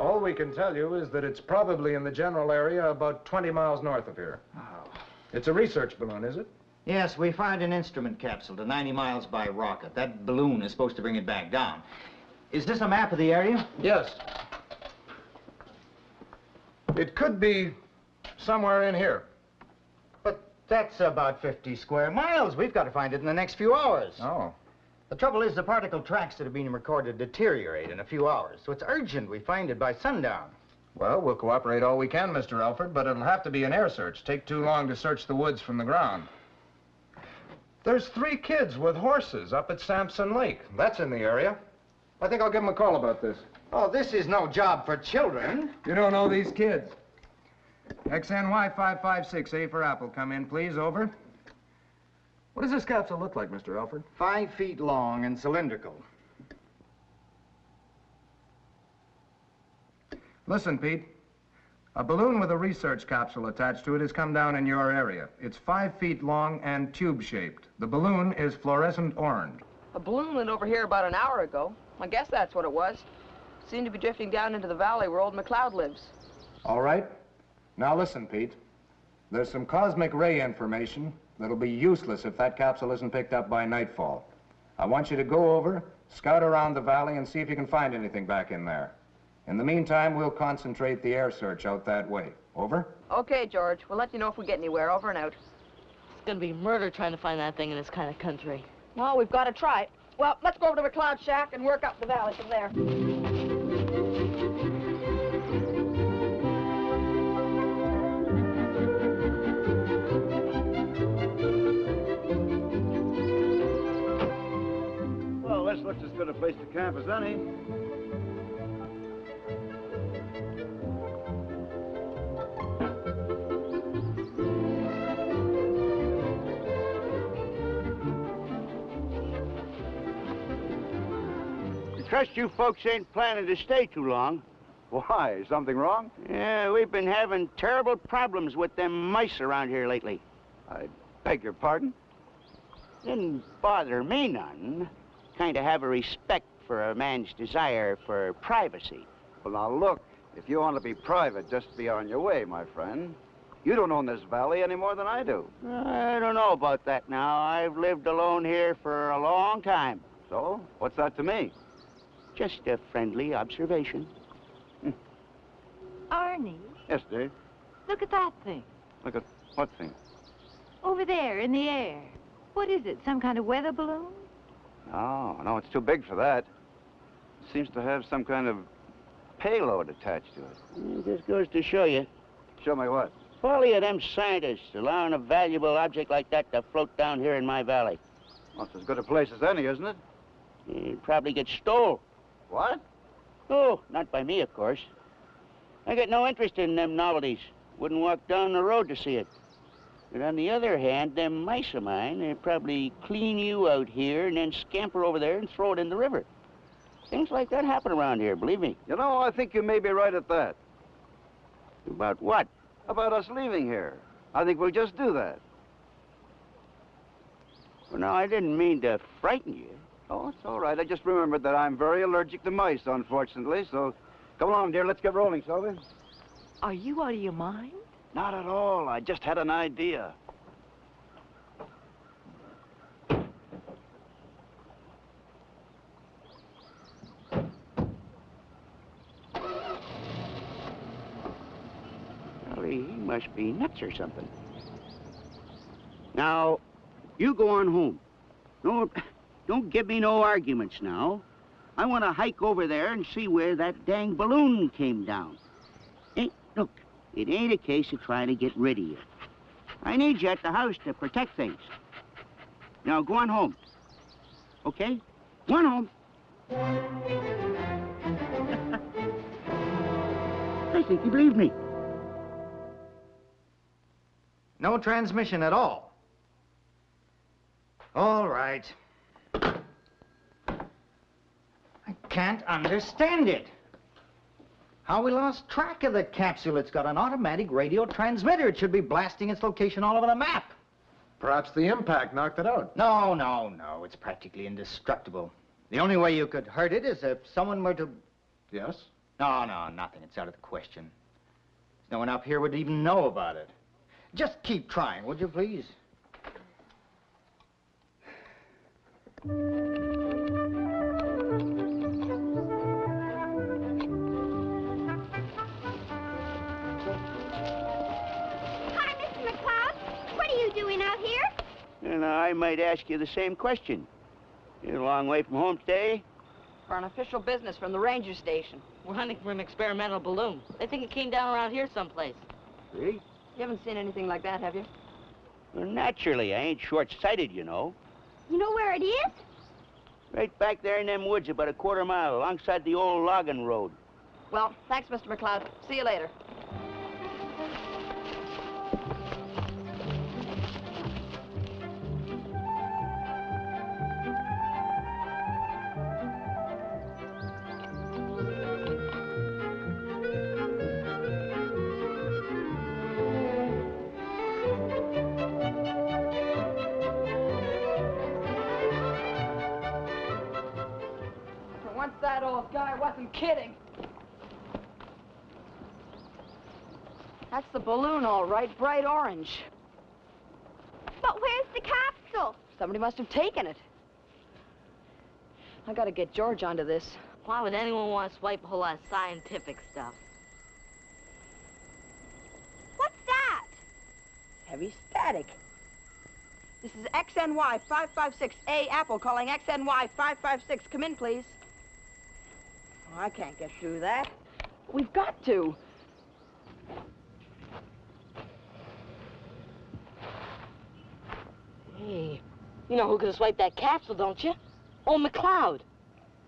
All we can tell you is that it's probably in the general area about 20 miles north of here. Oh. It's a research balloon, is it? Yes, we fired an instrument capsule to 90 miles by rocket. That balloon is supposed to bring it back down. Is this a map of the area? Yes. It could be somewhere in here. But that's about 50 square miles. We've got to find it in the next few hours. Oh. The trouble is the particle tracks that are being recorded deteriorate in a few hours, so it's urgent we find it by sundown. Well, we'll cooperate all we can, Mr. Elford, but it'll have to be an air search. Take too long to search the woods from the ground. There's 3 kids with horses up at Sampson Lake. That's in the area. I think I'll give them a call about this. Oh, this is no job for children. You don't know these kids. S1E25, A for Apple. Come in, please. Over. What does this capsule look like, Mr. Elford? 5 feet long and cylindrical. Listen, Pete. A balloon with a research capsule attached to it has come down in your area. It's 5 feet long and tube-shaped. The balloon is fluorescent orange. A balloon went over here about an hour ago. I guess that's what it was. Seemed to be drifting down into the valley where old McLeod lives. All right. Now listen, Pete. There's some cosmic ray information that'll be useless if that capsule isn't picked up by nightfall. I want you to go over, scout around the valley, and see if you can find anything back in there. In the meantime, we'll concentrate the air search out that way. Over? Okay, George. We'll let you know if we get anywhere. Over and out. It's gonna be murder trying to find that thing in this kind of country. Well, we've got to try. Well, let's go over to McLeod's shack and work up the valley from there. Well, this looks as good a place to camp as any. Trust you folks ain't planning to stay too long. Why? Something wrong? Yeah, we've been having terrible problems with them mice around here lately. I beg your pardon? Didn't bother me none. Kind of have a respect for a man's desire for privacy. Well, now look, if you want to be private, just be on your way, my friend. You don't own this valley any more than I do. I don't know about that now. I've lived alone here for a long time. So, what's that to me? Just a friendly observation. Arnie, Yes, Dave. look at that thing. Look at what thing? Over there in the air. What is it, some kind of weather balloon? No, it's too big for that. It seems to have some kind of payload attached to it. It just goes to show you. Show me what? Folly of them scientists allowing a valuable object like that to float down here in my valley. Well, it's as good a place as any, isn't it? It probably gets stole. What? Oh, not by me, of course. I got no interest in them novelties. Wouldn't walk down the road to see it. But on the other hand, them mice of mine, they probably clean you out here and then scamper over there and throw it in the river. Things like that happen around here, believe me. You know, I think you may be right at that. About what? About us leaving here. I think we'll just do that. Well, no, I didn't mean to frighten you. Oh, it's all right. I just remembered that I'm very allergic to mice, unfortunately, so come along, dear. Let's get rolling, shall we? Are you out of your mind? Not at all. I just had an idea. Well, he must be nuts or something. Now, you go on home. Don't give me no arguments now. I want to hike over there and see where that dang balloon came down. Look, it ain't a case of trying to get rid of you. I need you at the house to protect things. Now, go on home. Okay? Go on home. I think you believe me. No transmission at all. All right. I can't understand it. How we lost track of the capsule. It's got an automatic radio transmitter. It should be blasting its location all over the map. Perhaps the impact knocked it out. No. It's practically indestructible. The only way you could hurt it is if someone were to... Yes? No, nothing. It's out of the question. No one up here would even know about it. Just keep trying, would you, please? Hi, Mr. McCloud. What are you doing out here? And I might ask you the same question. You're a long way from home today? For an official business from the ranger station. We're hunting for an experimental balloon. They think it came down around here someplace. Really? You haven't seen anything like that, have you? Well, naturally. I ain't short-sighted, you know. You know where it is? Right back there in them woods, about a quarter mile, alongside the old logging road. Well, thanks, Mr. McCloud. See you later. Once that old guy wasn't kidding. That's the balloon, all right, bright orange. But where's the capsule? Somebody must have taken it. I gotta get George onto this. Why would anyone want to swipe a whole lot of scientific stuff? What's that? Heavy static. This is XNY 556A Apple calling XNY 556. Come in, please. Oh, I can't get through that. We've got to. Hey, you know who could have swiped that capsule, don't you? Old McCloud.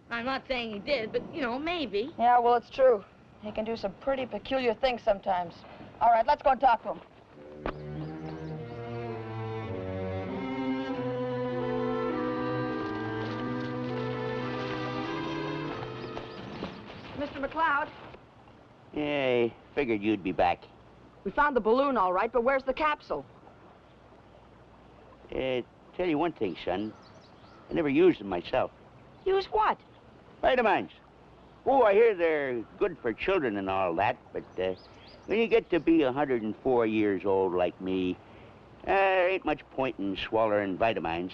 I'm not saying he did, but, you know, maybe. Yeah, well, it's true. He can do some pretty peculiar things sometimes. All right, let's go and talk to him. Mr. McCloud, Yeah, I figured you'd be back. we found the balloon, all right, but where's the capsule? Tell you one thing, son. I never used them myself. Use what? Vitamins. Oh, I hear they're good for children and all that, but when you get to be 104 years old like me, there ain't much point in swallowing vitamins.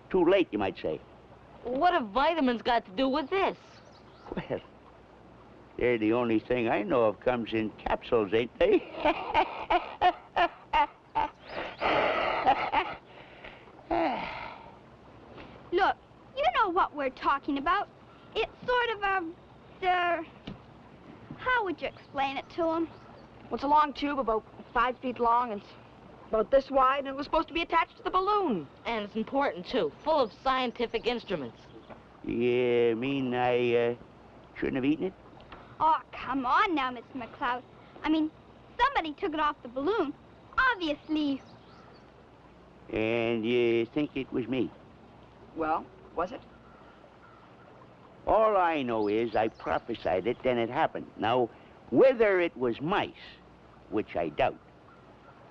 Too late, you might say. What have vitamins got to do with this? Well, they're the only thing I know of comes in capsules, ain't they? Look, you know what we're talking about. It's sort of how would you explain it to him? Well, it's a long tube about 5 feet long and it's about this wide, and it was supposed to be attached to the balloon. And it's important, too. Full of scientific instruments. You mean I shouldn't have eaten it? Oh, come on now, Mr. McCloud. I mean, somebody took it off the balloon. Obviously. And you think it was me? Well, was it? All I know is I prophesied it, then it happened. Now, whether it was mice, which I doubt,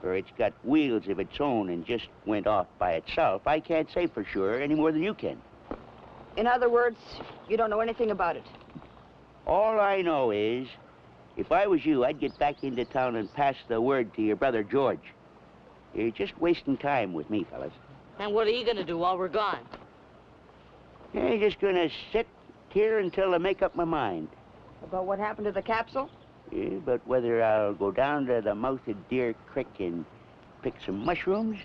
or it's got wheels of its own and just went off by itself, I can't say for sure any more than you can. In other words, you don't know anything about it. All I know is, if I was you, I'd get back into town and pass the word to your brother George. You're just wasting time with me, fellas. And what are you going to do while we're gone? I'm just gonna sit here until I make up my mind. About what happened to the capsule? Yeah, but whether I'll go down to the mouth of Deer Creek and pick some mushrooms,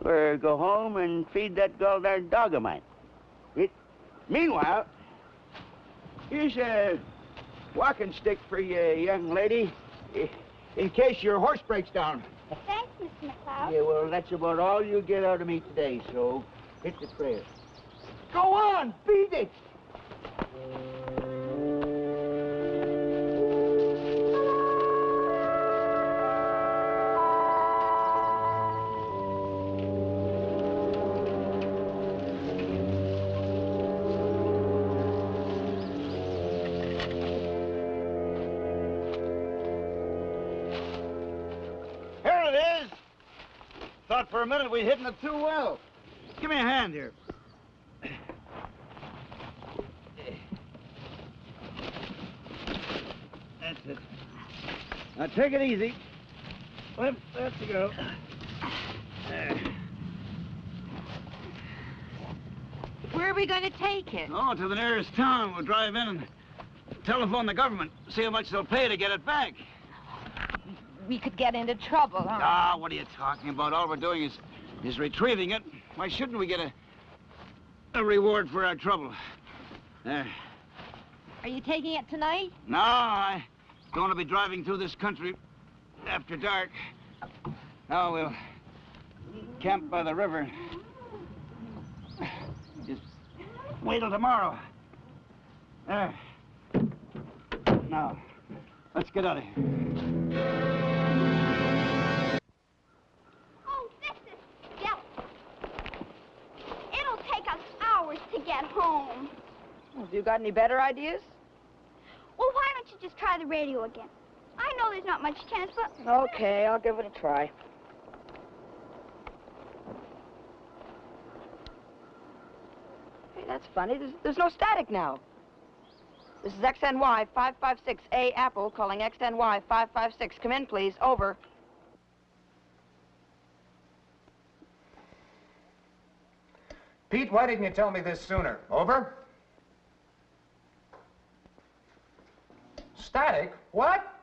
or go home and feed that gall-darn dog of mine. Meanwhile, here's a walking stick for you, young lady, in case your horse breaks down. Thanks, Mr. McCloud. Yeah, well, that's about all you get out of me today, so hit the trail. Go on, feed it! Here it is. Thought for a minute we'd hidden it too well. Give me a hand here. Now, take it easy. That's the go. There. Where are we going to take it? Oh, to the nearest town. We'll drive in and telephone the government, see how much they'll pay to get it back. We could get into trouble, huh? Ah, what are you talking about? All we're doing is retrieving it. Why shouldn't we get a reward for our trouble? There. Are you taking it tonight? No, I don't want to be driving through this country after dark. Now we'll camp by the river. Just wait till tomorrow. There. Now, let's get out of here. Oh, this is jealous. It'll take us hours to get home. Well, have you got any better ideas? Well, why don't you just try the radio again? I know there's not much chance, but... Okay, I'll give it a try. Hey, that's funny. There's no static now. This is XNY 556A Apple calling XNY 556. Come in, please. Over. Pete, why didn't you tell me this sooner? Over? Static? What?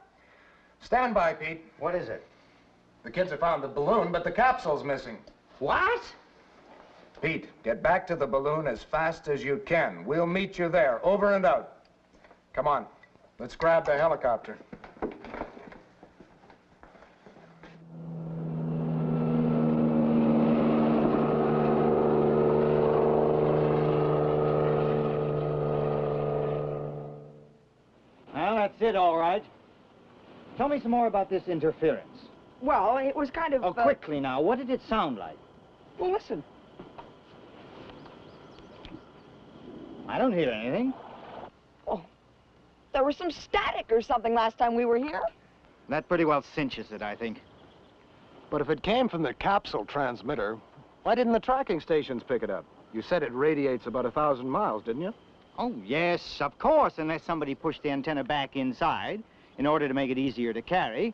Stand by, Pete. What is it? The kids have found the balloon, but the capsule's missing. What? Pete, get back to the balloon as fast as you can. We'll meet you there. Over and out. Come on. Let's grab the helicopter. Well, that's it, all right. Tell me some more about this interference. Well, it was kind of... Oh, quickly now. What did it sound like? Well, listen. I don't hear anything. There was some static or something last time we were here. That pretty well cinches it, I think. But if it came from the capsule transmitter, why didn't the tracking stations pick it up? You said it radiates about 1,000 miles, didn't you? Oh, yes, of course, unless somebody pushed the antenna back inside in order to make it easier to carry.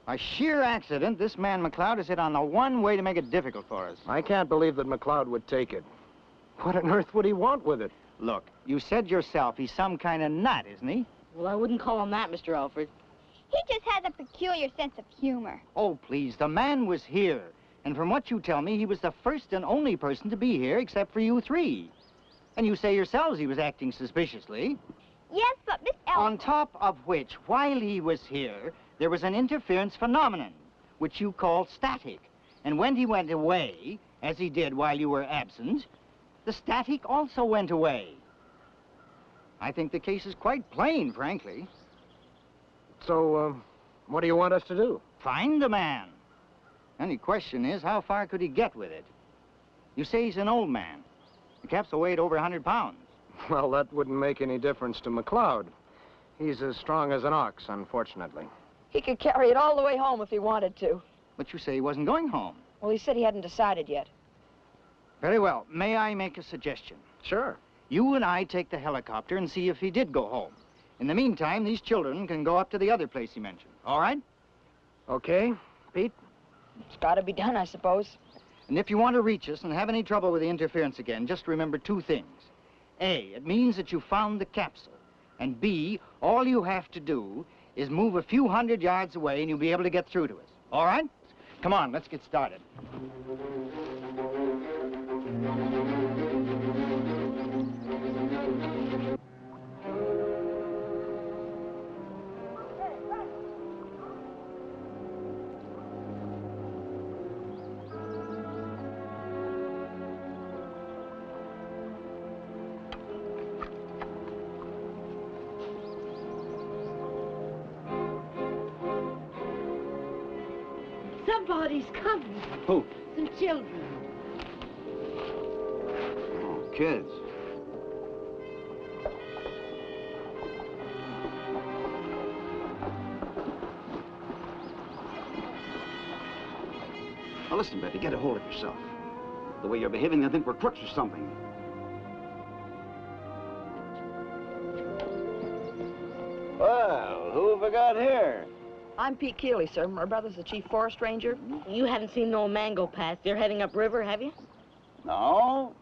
By sheer accident, this man McLeod has hit on the one way to make it difficult for us. I can't believe that McLeod would take it. What on earth would he want with it? Look, you said yourself he's some kind of nut, isn't he? Well, I wouldn't call him that, Mr. Alfred. He just has a peculiar sense of humor. Oh, please, the man was here. And from what you tell me, he was the first and only person to be here except for you three. And you say yourselves he was acting suspiciously. Yes, but Miss Ellen... On top of which, while he was here, there was an interference phenomenon, which you call static. And when he went away, as he did while you were absent, the static also went away. I think the case is quite plain, frankly. So, what do you want us to do? Find the man. Only question is, how far could he get with it? You say he's an old man. The capsule weighed over 100 pounds. Well, that wouldn't make any difference to McLeod. He's as strong as an ox, unfortunately. He could carry it all the way home if he wanted to. But you say he wasn't going home. Well, he said he hadn't decided yet. Very well. May I make a suggestion? Sure. You and I take the helicopter and see if he did go home. In the meantime, these children can go up to the other place he mentioned. All right? Okay, Pete? It's got to be done, I suppose. And if you want to reach us and have any trouble with the interference again, just remember two things. A, it means that you found the capsule. And B, all you have to do is move a few hundred yards away and you'll be able to get through to us. All right? Come on, let's get started. Somebody's coming. Who? Some children. Oh, kids. Now listen, Betty, get a hold of yourself. The way you're behaving, I think we're crooks or something. Well, who have I got here? I'm Pete Keeley, sir. My brother's the chief forest ranger. You haven't seen no mango patch. They're heading upriver, have you? No,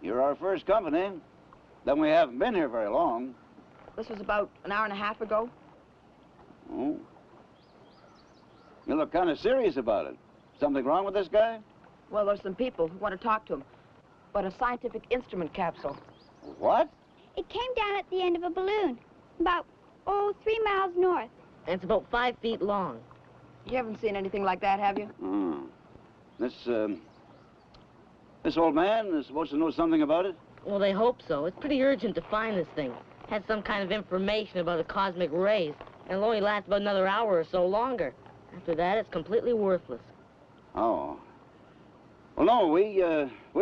you're our first company. Then we haven't been here very long. This was about an hour and a half ago. Oh. You look kind of serious about it. Something wrong with this guy? Well, there's some people who want to talk to him. But a scientific instrument capsule. What? It came down at the end of a balloon, about, 3 miles north. And it's about 5 feet long. You haven't seen anything like that, have you? Hmm. This old man is supposed to know something about it? Well, they hope so. It's pretty urgent to find this thing. Has some kind of information about the cosmic rays, and it'll only last about another hour or so longer. After that, it's completely worthless. Oh. Well, no, we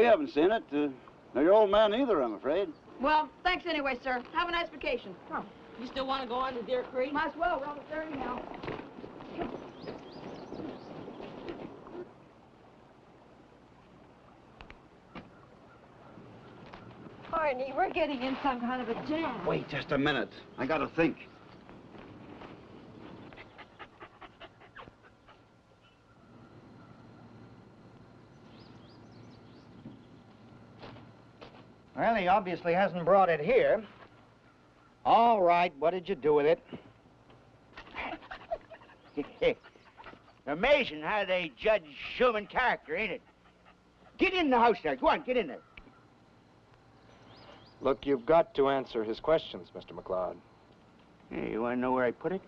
haven't seen it. Nor your old man either, I'm afraid. Well, thanks anyway, sir. Have a nice vacation. Come. You still want to go on to Deer Creek? Might as well. We're almost there anyhow. Barney, we're getting in some kind of a jam. Wait just a minute. I gotta think. Well, he obviously hasn't brought it here. All right, what did you do with it? Amazing how they judge human character, ain't it? Get in the house there. Go on, get in there. Look, you've got to answer his questions, Mr. McLeod. Hey, you want to know where I put it?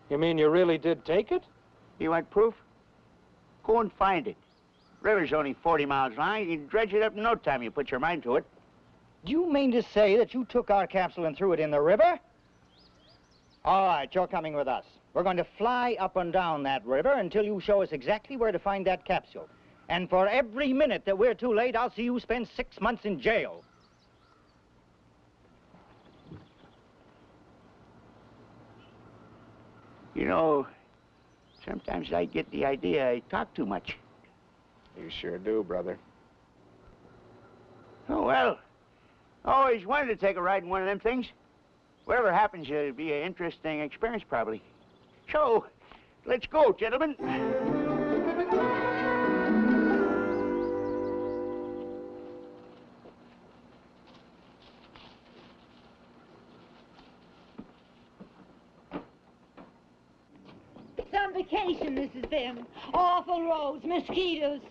You mean you really did take it? You want proof? Go and find it. River's only 40 miles long. You can dredge it up in no time. You put your mind to it. Do you mean to say that you took our capsule and threw it in the river? All right, you're coming with us. We're going to fly up and down that river until you show us exactly where to find that capsule. And for every minute that we're too late, I'll see you spend 6 months in jail. You know, sometimes I get the idea I talk too much. You sure do, brother. Oh, well, I always wanted to take a ride in one of them things. Whatever happens, it'll be an interesting experience, probably. So, let's go, gentlemen. Some vacation, this has been. Awful roads, mosquitoes,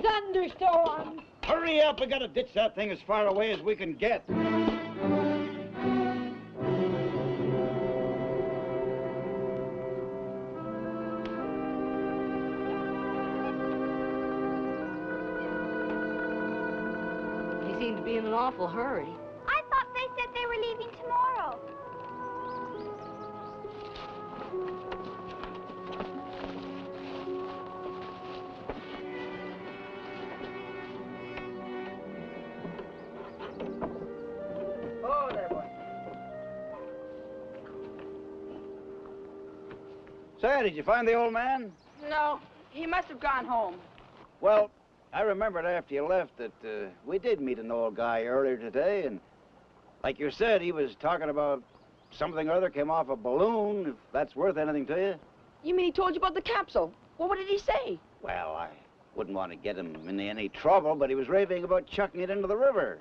thunderstorms. Hurry up, we gotta ditch that thing as far away as we can get. They seem to be in an awful hurry. I thought they said they were leaving tomorrow. Oh, there, boy. Say, did you find the old man? No, he must have gone home. Well, I remembered after you left that we did meet an old guy earlier today, and like you said, he was talking about something or other came off a balloon, if that's worth anything to you. You mean he told you about the capsule? Well, what did he say? Well, I wouldn't want to get him in any trouble, but he was raving about chucking it into the river.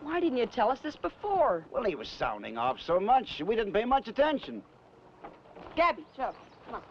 Why didn't you tell us this before? Well, he was sounding off so much, we didn't pay much attention. Gabby, shove. Come on.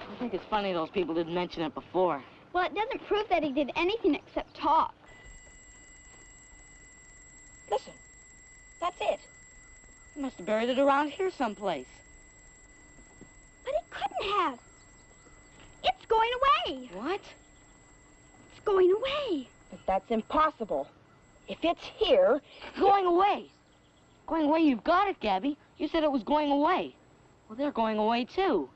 I think it's funny those people didn't mention it before. Well, it doesn't prove that he did anything except talk. Listen, that's it. They must have buried it around here someplace. But it couldn't have. It's going away. What? It's going away. But that's impossible. If it's here, Going away. Going away, you've got it, Gabby. You said it was going away. Well, they're going away, too.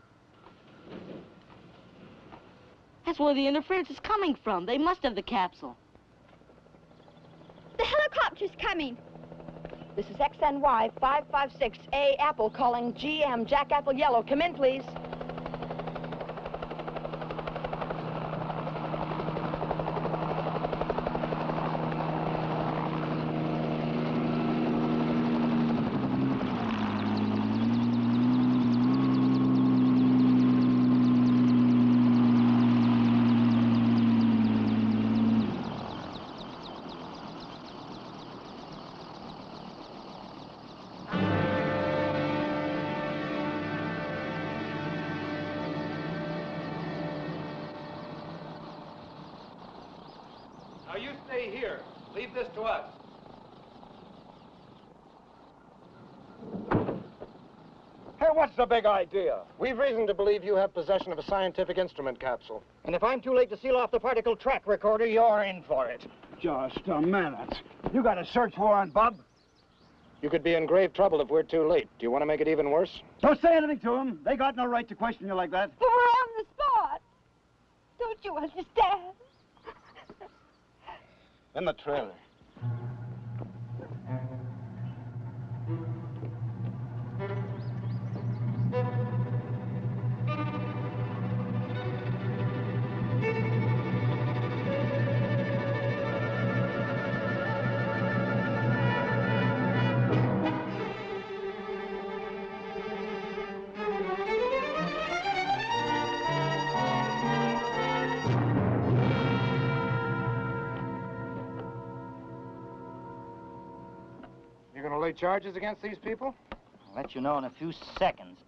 That's where the interference is coming from. They must have the capsule. helicopter's coming. This is XNY 556A Apple calling GM Jack Apple Yellow. Come in, please. Now you stay here. Leave this to us. Hey, what's the big idea? We've reason to believe you have possession of a scientific instrument capsule. And if I'm too late to seal off the particle track recorder, you're in for it. Just a minute. You got a search warrant, Bub? You could be in grave trouble if we're too late. Do you want to make it even worse? Don't say anything to them. They got no right to question you like that. But we're on the spot. Don't you understand? In the trailer. You gonna lay charges against these people? I'll let you know in a few seconds.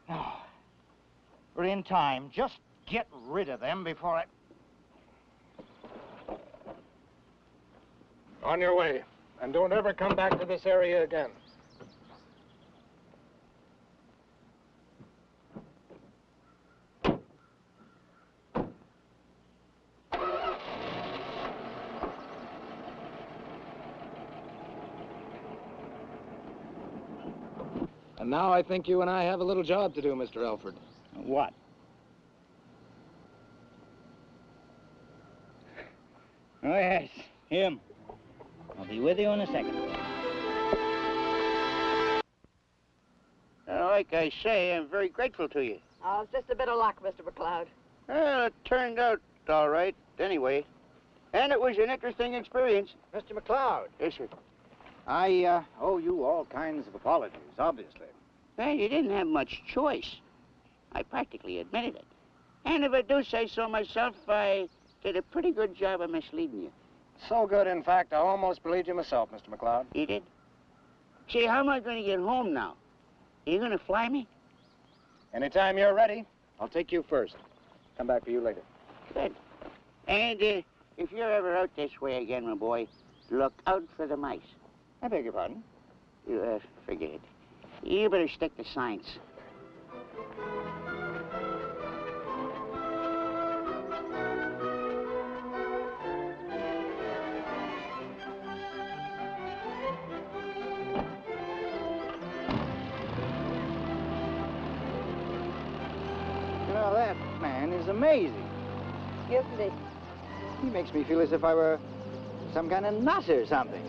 No. We're in time. Just get rid of them before I... On your way. And don't ever come back to this area again. And now I think you and I have a little job to do, Mr. Elford. What? Oh, yes, him. I'll be with you in a second. Like I say, I'm very grateful to you. Oh, it's just a bit of luck, Mr. McLeod. Well, it turned out all right, anyway. And it was an interesting experience. Mr. McLeod. Yes, sir. I owe you all kinds of apologies, obviously. Well, you didn't have much choice. I practically admitted it. And if I do say so myself, I did a pretty good job of misleading you. So good, in fact, I almost believed you myself, Mr. McLeod. You did? See, how am I going to get home now? Are you going to fly me? Anytime you're ready, I'll take you first. Come back for you later. Good. And if you're ever out this way again, my boy, look out for the mice. I beg your pardon? You, forget it. You better stick to science. You know, that man is amazing. Isn't he? He makes me feel as if I were some kind of nut or something.